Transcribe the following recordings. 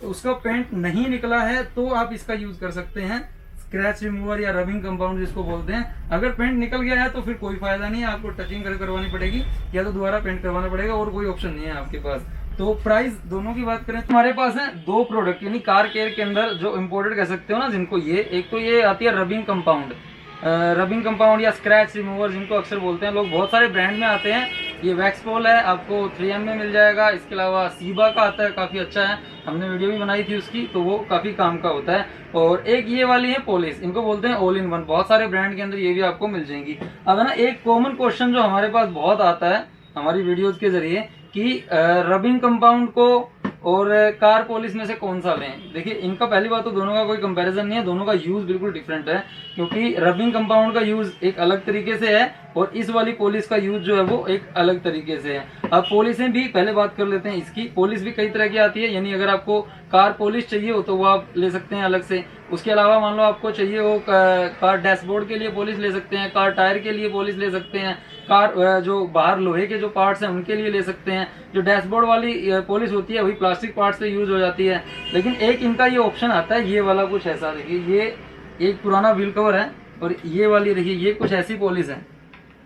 उसका पेंट नहीं निकला है तो आप इसका यूज कर सकते हैं, स्क्रैच रिमूवर या रबिंग कंपाउंड जिसको बोलते हैं। अगर पेंट निकल गया है तो फिर कोई फायदा नहीं है, आपको टचिंग करवानी पड़ेगी या तो दोबारा पेंट करवाना पड़ेगा, और कोई ऑप्शन नहीं है आपके पास। तो प्राइस दोनों की बात करें तो हमारे पास है दो प्रोडक्ट, यानी कार केयर के अंदर जो इम्पोर्टेड कह सकते हो ना जिनको, ये एक तो ये आती है रबिंग कंपाउंड या स्क्रैच रिमूवर जिनको अक्सर बोलते हैं लोग, बहुत सारे ब्रांड में आते हैं। ये वैक्सपॉल है, आपको 3M में मिल जाएगा। इसके अलावा सीबा का आता है, काफ़ी अच्छा है, हमने वीडियो भी बनाई थी उसकी, तो वो काफ़ी काम का होता है। और एक ये वाली है पॉलिश, इनको बोलते हैं ऑल इन वन, बहुत सारे ब्रांड के अंदर ये भी आपको मिल जाएंगी। अब है ना एक कॉमन क्वेश्चन जो हमारे पास बहुत आता है हमारी वीडियोज के जरिए कि रबिंग कंपाउंड को और कार पॉलिश में से कौन सा लें। देखिए इनका पहली बात तो दोनों का कोई कंपैरिजन नहीं है, दोनों का यूज बिल्कुल डिफरेंट है, क्योंकि रबिंग कंपाउंड का यूज एक अलग तरीके से है और इस वाली पॉलिश का यूज जो है वो एक अलग तरीके से है। अब पॉलिशें भी पहले बात कर लेते हैं इसकी। पॉलिश भी कई तरह की आती है, यानी अगर आपको कार पॉलिश चाहिए हो तो वो आप ले सकते हैं अलग से। उसके अलावा मान लो आपको चाहिए हो कार डैशबोर्ड के लिए पॉलिश ले सकते हैं, कार टायर के लिए पॉलिश ले सकते हैं, कार जो बाहर लोहे के जो पार्ट्स हैं उनके लिए ले सकते हैं। जो डैशबोर्ड वाली पॉलिश होती है वही प्लास्टिक पार्ट से यूज हो जाती है। लेकिन एक इनका ये ऑप्शन आता है, ये वाला कुछ ऐसा, देखिए ये एक पुराना व्हील कवर है और ये वाली देखिए ये कुछ ऐसी पॉलिश है,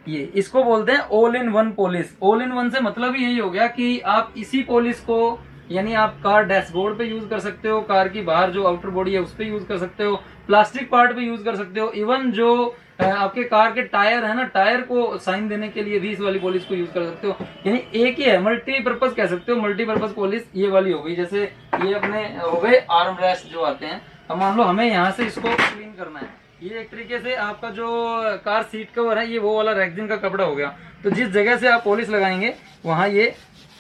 ये इसको बोलते हैं all in one polish. All in one से मतलब ही यही हो गया कि आप इसी पॉलिश को, यानी आप कार डैशबोर्ड पे यूज कर सकते हो, कार की बाहर जो आउटर बॉडी है उस पे यूज कर सकते हो, प्लास्टिक पार्ट पे यूज कर सकते हो, इवन जो आपके कार के टायर है ना, टायर को साइन देने के लिए भी इस वाली पॉलिश को यूज कर सकते हो। यानी एक ही है, मल्टीपर्पज कह सकते हो, मल्टीपर्पज पॉलिश ये वाली हो गई। जैसे ये अपने हो गए आर्म रेस्ट जो आते हैं, अब मान लो हमें यहाँ से इसको क्लीन करना है, ये एक तरीके से आपका जो कार सीट कवर है ये वो वाला रेक्सिन का कपड़ा हो गया, तो जिस जगह से आप पॉलिश लगाएंगे वहाँ ये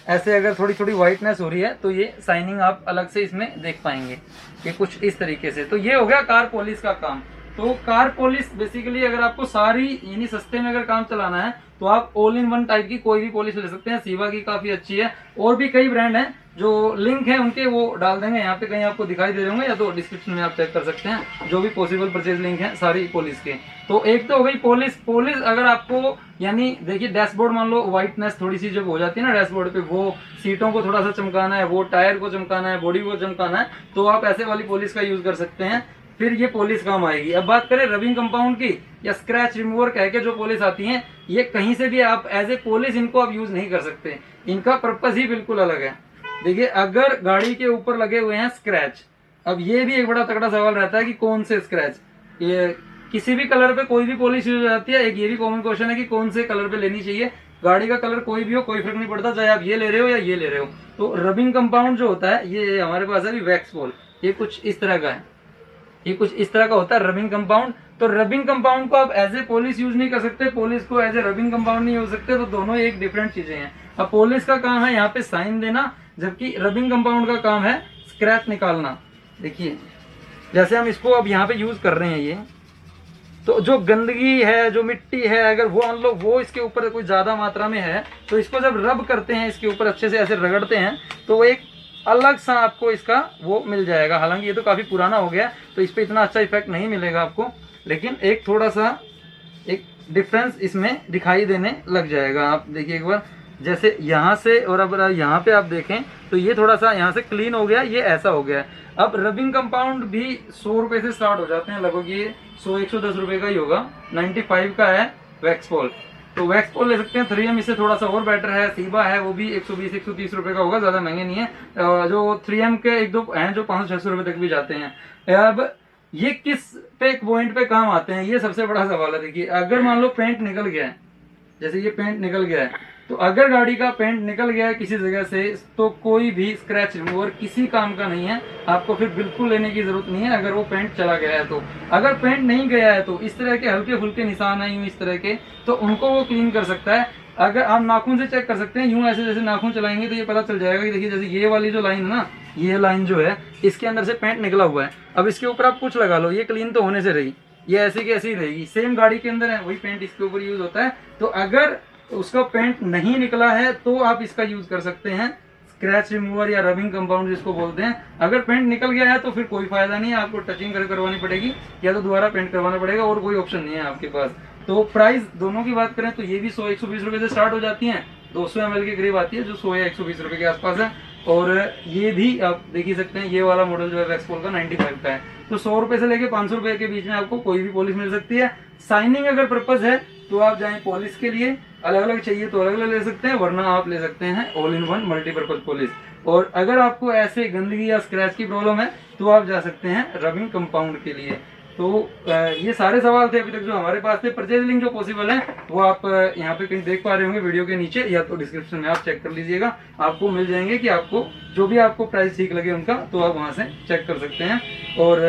ऐसे अगर थोड़ी थोड़ी व्हाइटनेस हो रही है तो ये साइनिंग आप अलग से इसमें देख पाएंगे, ये कुछ इस तरीके से। तो ये हो गया कार पॉलिश का काम। तो कार पॉलिश बेसिकली अगर आपको सारी यानी सस्ते में अगर काम चलाना है तो आप ऑल इन वन टाइप की कोई भी पॉलिश ले सकते हैं। सीवा की काफी अच्छी है, और भी कई ब्रांड हैं जो लिंक है उनके वो डाल देंगे यहाँ पे, कहीं आपको दिखाई दे रहे होंगे या तो डिस्क्रिप्शन में आप चेक कर सकते हैं, जो भी पॉसिबल परचेज लिंक है सारी पॉलिश के। तो एक तो हो गई पॉलिश अगर आपको, यानी देखिए डैशबोर्ड मान लो व्हाइटनेस थोड़ी सी जब हो जाती है ना डैशबोर्ड पे, वो सीटों को थोड़ा सा चमकाना है, वो टायर को चमकाना है, बॉडी को चमकाना है, तो आप ऐसे वाली पॉलिश का यूज कर सकते हैं, फिर ये पॉलिश काम आएगी। अब बात करें रबिंग कंपाउंड की या स्क्रैच रिमूवर कह के जो पॉलिश आती है, ये कहीं से भी आप एज ए पॉलिश इनको आप यूज नहीं कर सकते, इनका पर्पस ही बिल्कुल अलग है। देखिए अगर गाड़ी के ऊपर लगे हुए हैं स्क्रैच, अब ये भी एक बड़ा तगड़ा सवाल रहता है कि कौन से स्क्रैच, ये किसी भी कलर पे कोई भी पॉलिश यूज हो जाती है। एक ये भी कॉमन क्वेश्चन है कि कौन से कलर पे लेनी चाहिए, गाड़ी का कलर कोई भी हो कोई फर्क नहीं पड़ता, चाहे आप ये ले रहे हो या ये ले रहे हो। तो रबिंग कंपाउंड जो होता है ये हमारे पास है वैक्सपॉल, ये कुछ इस तरह का है, ये कुछ इस तरह का होता है रबिंग कंपाउंड। तो रबिंग कंपाउंड को आप एज ए पॉलिश यूज नहीं कर सकते, पॉलिश को एज ए रबिंग कंपाउंड नहीं हो सकते, तो दोनों एक डिफरेंट चीजें हैं। अब पॉलिश का काम है यहाँ पे साइन देना, जबकि रबिंग कंपाउंड का काम है स्क्रैच निकालना। देखिए जैसे हम इसको अब यहाँ पे यूज कर रहे हैं, ये तो जो गंदगी है, जो मिट्टी है, अगर वो हम लोग वो इसके ऊपर कोई ज्यादा मात्रा में है तो इसको जब रब करते हैं, इसके ऊपर अच्छे से ऐसे रगड़ते हैं, तो वो एक अलग सा आपको इसका वो मिल जाएगा। हालांकि ये तो काफी पुराना हो गया तो इस पे इतना अच्छा इफेक्ट नहीं मिलेगा आपको, लेकिन एक थोड़ा सा एक डिफरेंस इसमें दिखाई देने लग जाएगा। आप देखिए एक बार, जैसे यहाँ से और अब यहाँ पे आप देखें तो ये थोड़ा सा यहाँ से क्लीन हो गया, ये ऐसा हो गया। अब रबिंग कंपाउंड भी 100 रुपए से स्टार्ट हो जाते हैं, लगभग ये 100-110 रुपए का ही होगा। 95 का है वैक्सपॉल, तो वैक्सपॉल ले सकते हैं। 3M इससे थोड़ा सा और बेटर है। सीबा है वो भी 120-130 रुपए का होगा, ज्यादा महंगे नहीं है। जो 3M के एक दो हैं जो 500-600 रुपए तक भी जाते हैं। अब ये किस पे पॉइंट पे काम आते हैं, ये सबसे बड़ा सवाल है। देखिए अगर मान लो पेंट निकल गया है, जैसे ये पेंट निकल गया है, तो अगर गाड़ी का पेंट निकल गया है किसी जगह से, तो कोई भी स्क्रैच रिमूवर किसी काम का नहीं है, आपको फिर बिल्कुल लेने की जरूरत नहीं है। अगर वो पेंट चला गया है तो, अगर पेंट नहीं गया है तो इस तरह के हल्के फुल्के निशान है यूं इस तरह के, तो उनको वो क्लीन कर सकता है। अगर आप नाखून से चेक कर सकते हैं, यूं ऐसे जैसे नाखून चलाएंगे तो ये पता चल जाएगा कि देखिए जैसे ये वाली जो लाइन है ना, ये लाइन जो है इसके अंदर से पेंट निकला हुआ है। अब इसके ऊपर आप कुछ लगा लो, ये क्लीन तो होने से रही, ये ऐसी की ऐसी ही रहेगी। सेम गाड़ी के अंदर है वही पेंट इसके ऊपर यूज होता है। तो अगर उसका पेंट नहीं निकला है तो आप इसका यूज कर सकते हैं, स्क्रैच रिमूवर या रबिंग कंपाउंड जिसको बोलते हैं। अगर पेंट निकल गया है तो फिर कोई फायदा नहीं है, आपको टचिंग करवानी पड़ेगी या तो दोबारा पेंट करवाना पड़ेगा, और कोई ऑप्शन नहीं है आपके पास। तो प्राइस दोनों की बात करें तो ये भी 100-120 रुपए से स्टार्ट हो जाती है, 200 ml के करीब आती है जो 100 या 120 रुपए के आसपास है। और ये भी आप देख ही सकते हैं, ये वाला मॉडल जो है वैक्सपोल का 95 का है। तो 100 रुपए से लेके 500 रुपए के बीच में आपको कोई भी पॉलिश मिल सकती है। शाइनिंग अगर पर्पज है तो आप जाएं पॉलिश के लिए, अलग अलग चाहिए तो अलग अलग ले सकते हैं, वरना आप ले सकते हैं all in one multipurpose polish. और अगर आपको ऐसे गंदगी या स्क्रैच की प्रॉब्लम है तो आप जा सकते हैं रबिंग कंपाउंड के लिए। तो ये सारे सवाल थे अभी तक जो हमारे पास थे। परचेज लिंक जो पॉसिबल है वो आप यहाँ पे कहीं देख पा रहे होंगे वीडियो के नीचे, या तो डिस्क्रिप्शन में आप चेक कर लीजिएगा, आपको मिल जाएंगे कि आपको जो भी आपको प्राइस ठीक लगे उनका, तो आप वहाँ से चेक कर सकते हैं। और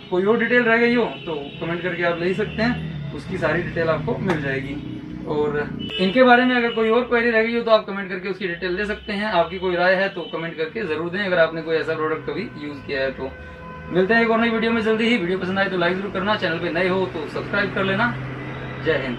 कोई और डिटेल रह गई हो तो कमेंट करके आप ले सकते हैं, उसकी सारी डिटेल आपको मिल जाएगी। और इनके बारे में अगर कोई और क्वेरी रह गई हो तो आप कमेंट करके उसकी डिटेल दे सकते हैं। आपकी कोई राय है तो कमेंट करके जरूर दें, अगर आपने कोई ऐसा प्रोडक्ट कभी यूज किया है तो। मिलते हैं एक और नई वीडियो में जल्दी ही। वीडियो पसंद आए तो लाइक जरूर करना, चैनल पे नए हो तो सब्सक्राइब कर लेना। जय हिंद।